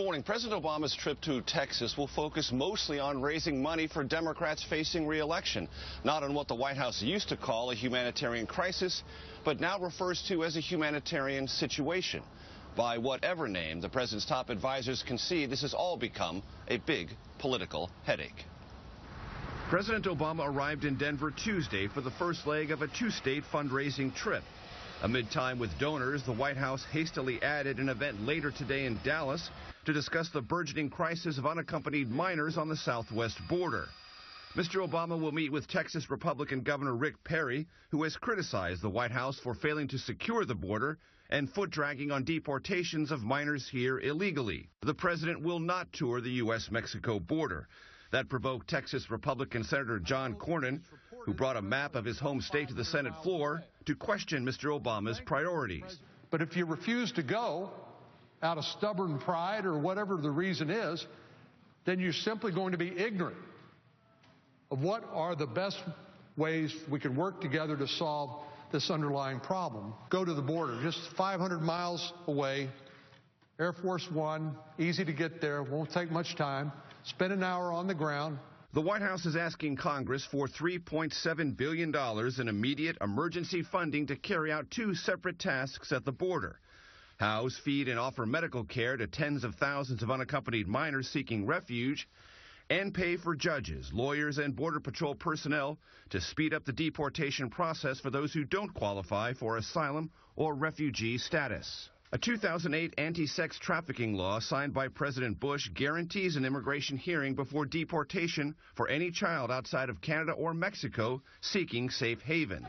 Morning. President Obama's trip to Texas will focus mostly on raising money for Democrats facing re-election, not on what the White House used to call a humanitarian crisis, but now refers to as a humanitarian situation. By whatever name the president's top advisors concede, this has all become a big political headache. President Obama arrived in Denver Tuesday for the first leg of a two-state fundraising trip. Amid time with donors, the White House hastily added an event later today in Dallas to discuss the burgeoning crisis of unaccompanied minors on the southwest border. Mr. Obama will meet with Texas Republican Governor Rick Perry, who has criticized the White House for failing to secure the border and foot-dragging on deportations of minors here illegally. The president will not tour the U.S.-Mexico border. That provoked Texas Republican Senator John Cornyn, who brought a map of his home state to the Senate floor to question Mr. Obama's priorities. But if you refuse to go out of stubborn pride or whatever the reason is, then you're simply going to be ignorant of what are the best ways we can work together to solve this underlying problem. Go to the border, just 500 miles away, Air Force One, easy to get there, won't take much time, spend an hour on the ground. The White House is asking Congress for $3.7 billion in immediate emergency funding to carry out two separate tasks at the border: house, feed, and offer medical care to tens of thousands of unaccompanied minors seeking refuge, and pay for judges, lawyers, and Border Patrol personnel to speed up the deportation process for those who don't qualify for asylum or refugee status. A 2008 anti-sex trafficking law signed by President Bush guarantees an immigration hearing before deportation for any child outside of Canada or Mexico seeking safe haven.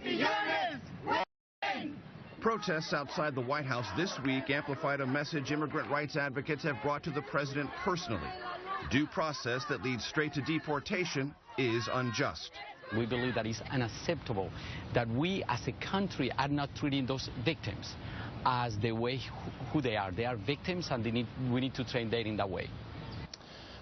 Protests outside the White House this week amplified a message immigrant rights advocates have brought to the president personally. Due process that leads straight to deportation is unjust. We believe that it's unacceptable that we as a country are not treating those victims as the way who they are. They are victims, and we need to train them in that way.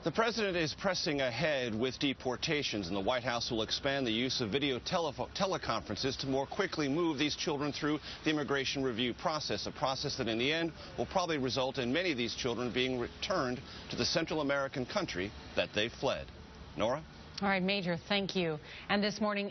The president is pressing ahead with deportations, and the White House will expand the use of video teleconferences to more quickly move these children through the immigration review process, a process that in the end will probably result in many of these children being returned to the Central American country that they fled. Nora? All right, Major, thank you. And this morning,